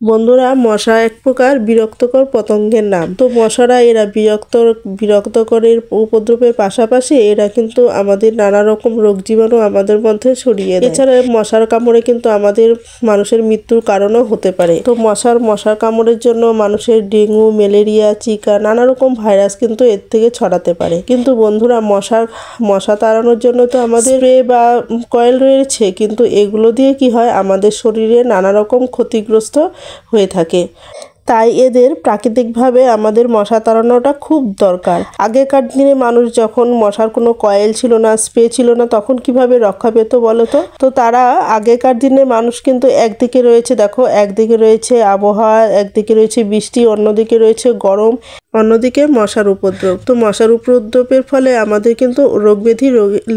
বন্ধুরা, মশা এক প্রকার বিরক্তকর পতঙ্গের নাম। তো মশারা এরা বিরক্তকরের উপদ্রবের পাশাপাশি এরা কিন্তু আমাদের নানা রকম রোগ জীবাণু আমাদের মধ্যে ছড়িয়ে দেয়। এছাড়া মশার কামড়ে কিন্তু আমাদের মানুষের মৃত্যুর কারণও হতে পারে। তো মশার কামড়ের জন্য মানুষের ডেঙ্গু, ম্যালেরিয়া, চিকা নানা রকম ভাইরাস কিন্তু এর থেকে ছড়াতে পারে। কিন্তু বন্ধুরা, মশা তাড়ানোর জন্য তো আমাদের স্প্রে বা কয়েল রয়েছে, কিন্তু এগুলো দিয়ে কি হয়, আমাদের শরীরে নানা রকম ক্ষতিগ্রস্ত হয়ে থাকে। তাই এদের প্রাকৃতিকভাবে আমাদের মশা তাড়ানোটা খুব দরকার। আগেকার দিনে মানুষ যখন মশার কোনো কয়েল ছিল না, স্প্রে ছিল না, তখন কিভাবে রক্ষা পেত বলো তো? তো তারা আগেকার দিনে মানুষ কিন্তু একদিকে রয়েছে, দেখো, একদিকে রয়েছে আবহাওয়া, একদিকে রয়েছে বৃষ্টি, অন্যদিকে রয়েছে গরম, অন্যদিকে মশার উপদ্রব। তো মশার উপদ্রবের ফলে আমাদের কিন্তু রোগ ব্যাধি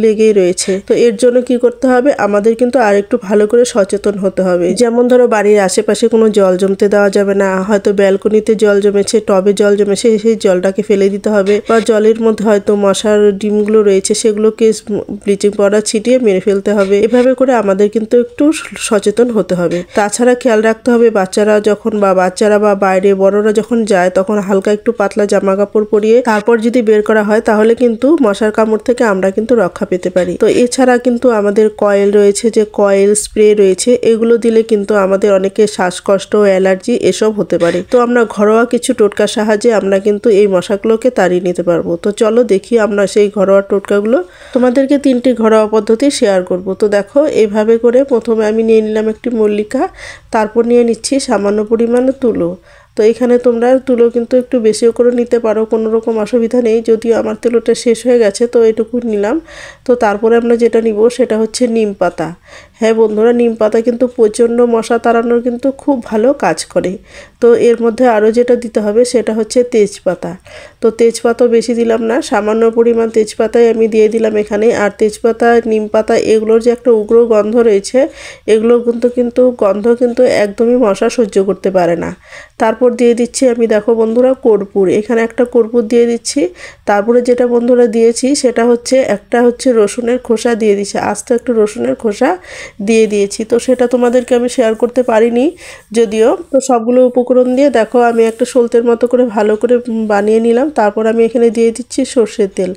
লেগেই রয়েছে। তো এর জন্য কি করতে হবে, আমাদের কিন্তু আর একটু ভালো করে সচেতন হতে হবে। যেমন ধরো, বাড়ির আশেপাশে কোনো জল জমতে দেওয়া যাবে না। হয়তো ব্যালকনিতে জল জমেছে, টবে জল জমেছে, সেই জলটাকে ফেলে দিতে হবে। বা জলের মধ্যে হয়তো মশার ডিমগুলো রয়েছে, সেগুলোকে ব্লিচিং পাউডার ছিটিয়ে মেরে ফেলতে হবে। এভাবে করে আমাদের কিন্তু একটু সচেতন হতে হবে। তাছাড়া খেয়াল রাখতে হবে, বাচ্চারা বা বাইরে বড়রা যখন যায়, তখন হালকা একটু পাতলা জামা কাপড় পরিয়ে তারপর যদি বের করা হয়, তাহলে কিন্তু মশার কামড় থেকে আমরা কিন্তু রক্ষা পেতে পারি। তো এছাড়া কিন্তু আমাদের কয়েল রয়েছে, যে কয়েল স্প্রে রয়েছে, এগুলো দিলে কিন্তু আমাদের অনেকের শ্বাসকষ্ট, অ্যালার্জি এসব হতে পারে। তো আমরা ঘরোয়া কিছু টোটকার সাহায্যে আমরা কিন্তু এই মশাগুলোকে তাড়িয়ে নিতে পারবো। তো চলো দেখি আমরা সেই ঘরোয়া টোটকাগুলো। তোমাদেরকে 3টি ঘরোয়া পদ্ধতি শেয়ার করব। তো দেখো, এইভাবে করে প্রথমে আমি নিয়ে নিলাম একটি মল্লিকা, তারপর নিয়ে নিচ্ছি সামান্য পরিমাণে তুলো। তো এখানে তোমরা তুলো কিন্তু একটু বেশিও করে নিতে পারো, কোনো রকম অসুবিধা নেই। যদিও আমার তুলোটা শেষ হয়ে গেছে, তো এটুকু নিলাম। তো তারপরে আমরা যেটা নিব সেটা হচ্ছে নিম পাতা। হ্যাঁ বন্ধুরা, নিম পাতা কিন্তু প্রচণ্ড মশা তাড়ানোর কিন্তু খুব ভালো কাজ করে। তো এর মধ্যে আরও যেটা দিতে হবে সেটা হচ্ছে তেজপাতা। তো তেজপাতা বেশি দিলাম না, সামান্য পরিমাণ তেজপাতাই আমি দিয়ে দিলাম এখানে। আর তেজপাতা, নিম পাতা এগুলোর যে একটা উগ্র গন্ধ রয়েছে, এগুলো গন্ধ কিন্তু একদমই মশা সহ্য করতে পারে না। তারপর দিয়ে দিচ্ছি আমি, দেখো বন্ধুরা, কর্পূর। এখানে একটা কর্পূর দিয়ে দিচ্ছি। তারপরে যেটা বন্ধুরা দিয়েছি সেটা হচ্ছে রসুনের খোসা দিয়ে দিচ্ছি, আস্ত একটু রসুনের খোসা দিয়ে দিয়েছি। তো সেটা তোমাদেরকে আমি শেয়ার করতে পারিনি যদিও। তো সবগুলো উপকরণ দিয়ে দেখো আমি একটা সলতের মতো করে ভালো করে বানিয়ে নিলাম। তারপর আমি এখানে দিয়ে দিচ্ছি সর্ষের তেল,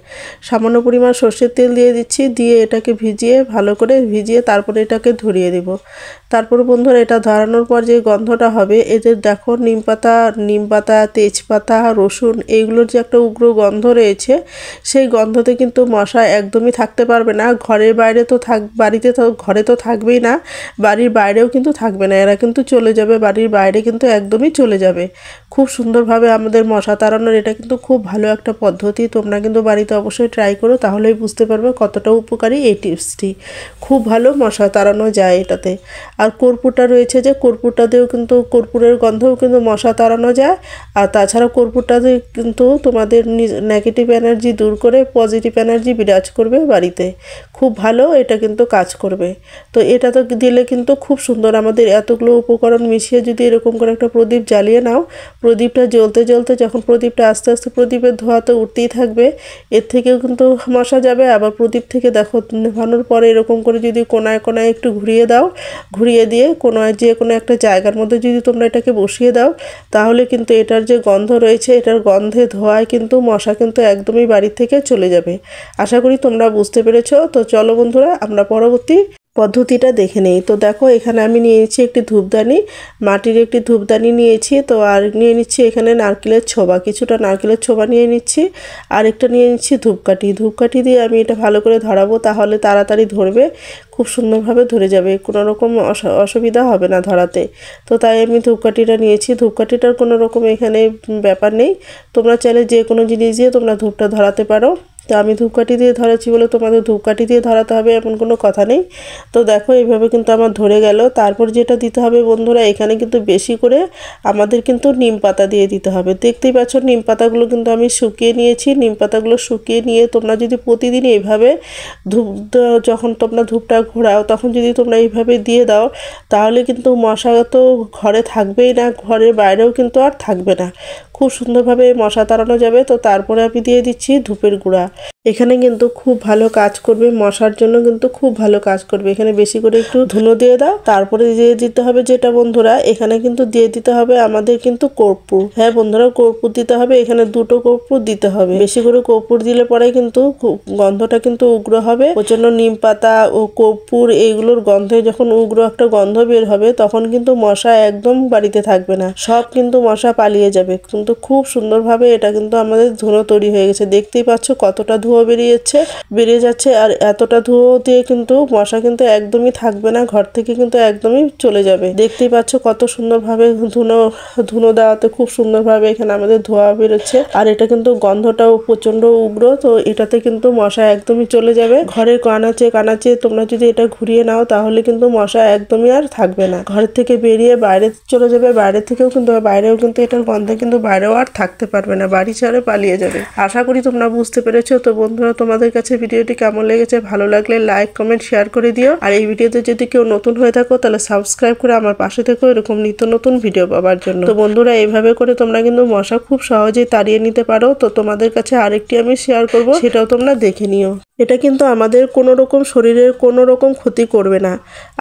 সামান্য পরিমাণ সর্ষের তেল দিয়ে দিচ্ছি। দিয়ে এটাকে ভালো করে ভিজিয়ে তারপরে এটাকে ধরিয়ে দেব। তারপর বন্ধুরা, এটা ধরানোর পর যে গন্ধটা হবে, এদের দেখো নিম পাতা, তেজপাতা, রসুন এইগুলোর যে একটা উগ্র গন্ধ রয়েছে, সেই গন্ধতে কিন্তু মশা একদমই থাকতে পারবে না। ঘরে তো থাকবেই না, বাড়ির বাইরেও কিন্তু থাকবে না। এরা কিন্তু চলে যাবে, বাড়ির বাইরে কিন্তু একদমই চলে যাবে। খুব সুন্দরভাবে আমাদের মশা তাড়ানোর এটা কিন্তু খুব ভালো একটা পদ্ধতি। তোমরা কিন্তু বাড়িতে অবশ্যই ট্রাই করো, তাহলেই বুঝতে পারবে কতটা উপকারী এই টিপসটি। খুব ভালো মশা তাড়ানো যায় এটাতে। আর কর্পূরটা রয়েছে, যে কর্পূরটা দিয়েও কিন্তু, কর্পূরের গন্ধেও কিন্তু মশা তাড়ানো যায়। আর তাছাড়া কর্পূরটা দিয়ে কিন্তু তোমাদের নেগেটিভ এনার্জি দূর করে পজিটিভ এনার্জি বিরাজ করবে বাড়িতে। খুব ভালো এটা কিন্তু কাজ করবে। তো এটা তো দিলে কিন্তু খুব সুন্দর। আমাদের এতগুলো উপকরণ মিশিয়ে যদি এরকম করে একটা প্রদীপ জ্বালিয়ে নাও, প্রদীপটা জ্বলতে জ্বলতে যখন প্রদীপটা আস্তে আস্তে প্রদীপের ধোঁয়া তো উঠতেই থাকবে, এর থেকেও কিন্তু মশা যাবে। আবার প্রদীপ থেকে দেখো নেভানোর পরে এরকম করে যদি কোনায় কোনায় একটু ঘুরিয়ে দাও, ঘুরিয়ে দিয়ে যে কোনো একটা জায়গার মধ্যে যদি তোমরা এটাকে বসিয়ে দাও, তাহলে কিন্তু এটার যে গন্ধ রয়েছে, এটার গন্ধে ধোঁয়ায় কিন্তু মশা কিন্তু একদমই বাড়ি থেকে চলে যাবে। আশা করি তোমরা বুঝতে পেরেছো। তো চলো বন্ধুরা, আমরা পরবর্তী পদ্ধতিটা দেখে নেই। তো দেখো, এখানে আমি নিয়েছি একটি ধূপদানি, মাটির একটি ধূপদানি নিয়েছি। তো আর নিয়ে নিচ্ছি এখানে নারকেলের ছোবা, কিছুটা নারকেলের ছোবা নিয়ে নিচ্ছি। আর একটা নিয়ে নিচ্ছি ধূপকাঠি দিয়ে আমি এটা ভালো করে ধরাবো, তাহলে তাড়াতাড়ি ধরবে, খুব সুন্দরভাবে ধরে যাবে, কোনো রকম অসুবিধা হবে না ধরাতে। তো তাই আমি ধূপকাঠিটা নিয়েছি। ধূপকাঠিটার কোনো রকম এখানে ব্যাপার নেই, তোমরা চাইলে যে কোনো জিনিস দিয়ে তোমরা ধূপটা ধরাতে পারো। তো আমি ধূপকাঠি দিয়ে ধরাচ্ছি বলে তোমাদের ধূপকাঠি দিয়ে ধরাতে হবে এমন কোনো কথা নেই। তো দেখো, এইভাবে কিন্তু আমার ধরে গেল। তারপর যেটা দিতে হবে বন্ধুরা, এখানে কিন্তু বেশি করে আমাদের কিন্তু নিম পাতা দিয়ে দিতে হবে। দেখতেই পাচ্ছ, নিম পাতাগুলো কিন্তু আমি শুকিয়ে নিয়েছি। নিম পাতাগুলো শুকিয়ে নিয়ে তোমরা যদি প্রতিদিন এইভাবে যখন তোমরা ধূপটা ঘোরাও, তখন যদি তোমরা এইভাবে দিয়ে দাও, তাহলে কিন্তু মশা তো ঘরে থাকবেই না, ঘরের বাইরেও কিন্তু আর থাকবে না। খুব সুন্দরভাবে মশা তাড়ানো যাবে। তো তারপরে আমি দিয়ে দিচ্ছি ধূপের গুঁড়া। এখানে কিন্তু খুব ভালো কাজ করবে, মশার জন্য কিন্তু খুব ভালো কাজ করবে। এখানে বেশি করে একটু ধুনো দিয়ে দাও, তারপরে দিয়ে দিতে হবে যেটা বন্ধুরা, এখানে কিন্তু দিয়ে দিতে হবে আমাদের কিন্তু কর্পূর। হ্যাঁ বন্ধুরা, কর্পূর দিতে হবে, এখানে 2টো কর্পূর দিতে হবে। বেশি করে কর্পূর দিলে পরে কিন্তু গন্ধটা কিন্তু উগ্র হবে। প্রচন্ড নিম পাতা ও কর্পূর এইগুলোর গন্ধে যখন উগ্র একটা গন্ধ বের হবে, তখন কিন্তু মশা একদম বাড়িতে থাকবে না, সব কিন্তু মশা পালিয়ে যাবে। কিন্তু খুব সুন্দরভাবে এটা কিন্তু আমাদের ধুনো তৈরি হয়ে গেছে। দেখতেই পাচ্ছ কতটা ধুয়ো বেরিয়ে যাচ্ছে। আর এতটা ধুয়ো দিয়ে কিন্তু মশা কিন্তু একদমই থাকবে না, ঘর থেকে কিন্তু একদমই চলে যাবে। দেখতেই পাচ্ছ কত সুন্দরভাবে ধুনো দেওয়াতে খুব সুন্দরভাবে এখানে আমাদের ধোয়া বেরোচ্ছে। আর এটা কিন্তু গন্ধটাও প্রচন্ড উগ্র, তো এটাতে কিন্তু মশা একদমই চলে যাবে। ঘরের কানাচে কানাচে তোমরা যদি এটা ঘুরিয়ে নাও, তাহলে কিন্তু মশা একদমই আর থাকবে না, ঘর থেকে বেরিয়ে বাইরে চলে যাবে। বাইরেও কিন্তু এটার গন্ধে কিন্তু বাইরেও আর থাকতে পারবে না, বাড়ি ছেড়ে পালিয়ে যাবে। আশা করি তোমরা বুঝতে পেরেছো। তো বন্ধুরা, তোমাদের কাছে ভিডিওটি কেমন লেগেছে, ভালো লাগলে লাইক কমেন্ট শেয়ার করে দিও। আর এই ভিডিওতে যদি কেউ নতুন হয়ে থাকো, তাহলে সাবস্ক্রাইব করে আমার পাশে থেকো এরকম নিত্য নতুন ভিডিও পাওয়ার জন্য। তো বন্ধুরা, এইভাবে করে তোমরা কিন্তু মশা খুব সহজেই তাড়িয়ে নিতে পারো। তো তোমাদের কাছে আরেকটি আমি শেয়ার করব, সেটাও তোমরা দেখে নিও। এটা কিন্তু আমাদের কোনো রকম শরীরের কোনো রকম ক্ষতি করবে না।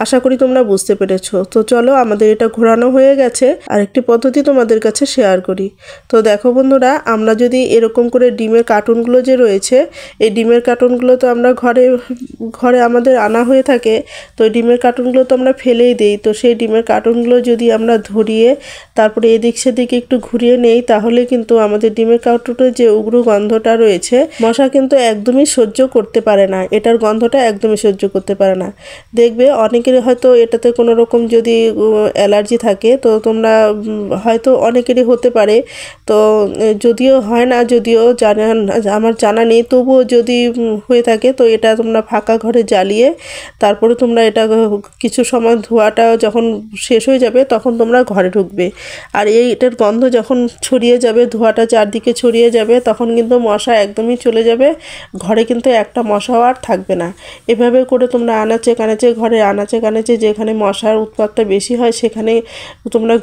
আশা করি তোমরা বুঝতে পেরেছো। তো চলো, আমাদের এটা ঘোরানো হয়ে গেছে, আরেকটি পদ্ধতি তোমাদের কাছে শেয়ার করি। তো দেখো বন্ধুরা, আমরা যদি এরকম করে ডিমের কার্টুনগুলো যে রয়েছে, এই ডিমের কার্টুনগুলো তো আমরা ঘরে আমাদের আনা হয়ে থাকে। তো ডিমের কার্টুনগুলো তো আমরা ফেলেই দিই। তো সেই ডিমের কার্টুনগুলো যদি আমরা ধরিয়ে তারপরে এদিক সেদিক একটু ঘুরিয়ে নেই, তাহলে কিন্তু আমাদের ডিমের কার্টুনের যে উগ্র গন্ধটা রয়েছে, মশা কিন্তু একদমই সহ্য করতে পারে না, এটার গন্ধটা একদমই সহ্য করতে পারে না। দেখবে অনেকের হয়তো এটাতে কোনো রকম যদি অ্যালার্জি থাকে, তো তোমরা হয়তো অনেকেরই হতে পারে। তো যদিও হয় না, আমার জানা নেই, তবুও যদি হয়ে থাকে, তো এটা তোমরা ফাঁকা ঘরে জ্বালিয়ে তারপরে তোমরা এটা কিছু সময় ধোয়াটা যখন শেষ হয়ে যাবে, তখন তোমরা ঘরে ঢুকবে। আর এটার গন্ধ যখন ছড়িয়ে যাবে, ধোঁয়াটা চারদিকে ছড়িয়ে যাবে, তখন কিন্তু মশা একদমই চলে যাবে, ঘরে কিন্তু একটা মশাও আর থাকবে না। এভাবে করে তোমরা ঘরে আনাচে কানাচে যেখানে মশার উৎপাতটা বেশি হয়, সেখানে তোমরা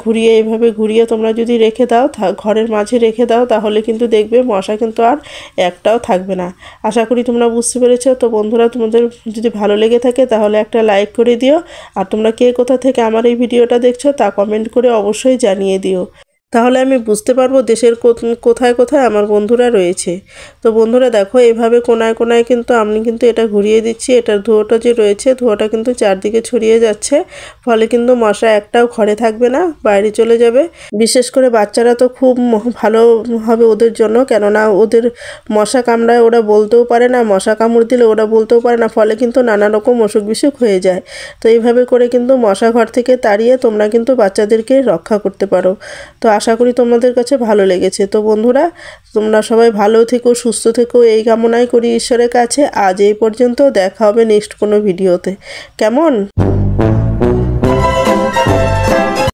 এভাবে ঘুরিয়ে তোমরা যদি রেখে দাও, ঘরের মাঝে রেখে দাও, তাহলে কিন্তু দেখবে মশা কিন্তু আর একটাও থাকবে না। আশা করি তোমরা বুঝতে পেরেছো। তো বন্ধুরা, তোমাদের যদি ভালো লেগে থাকে তাহলে একটা লাইক করে দিও। আর তোমরা কে কোথা থেকে আমার এই ভিডিওটা দেখছো তা কমেন্ট করে অবশ্যই জানিয়ে দিও, তাহলে আমি বুঝতে পারবো দেশের কোথায় কোথায় আমার বন্ধুরা রয়েছে। তো বন্ধুরা দেখো, এভাবে কোনায় কোনায় কিন্তু আমি কিন্তু এটা ঘুরিয়ে দিচ্ছি। এটার ধোঁয়াটা যে রয়েছে, ধোঁয়াটা কিন্তু চারদিকে ছড়িয়ে যাচ্ছে, ফলে কিন্তু মশা একটাও ঘরে থাকবে না, বাইরে চলে যাবে। বিশেষ করে বাচ্চারা তো খুব ভালো হবে ওদের জন্য, কেননা ওদের মশা কামড়ায়, ওরা বলতেও পারে না, মশা কামড় দিলে ওরা বলতেও পারে না, ফলে কিন্তু নানা রকম অসুখ বিসুখ হয়ে যায়। তো এইভাবে করে কিন্তু মশা ঘর থেকে তাড়িয়ে তোমরা কিন্তু বাচ্চাদেরকে রক্ষা করতে পারো। তো আশা করি তোমাদের কাছে ভালো লেগেছে। তো বন্ধুরা, তোমরা সবাই ভালো থেকো, সুস্থ থেকো, এই কামনাই করি ঈশ্বরের কাছে। আজ এই পর্যন্ত, দেখা হবে নেক্সট কোনো ভিডিওতে। কেমন?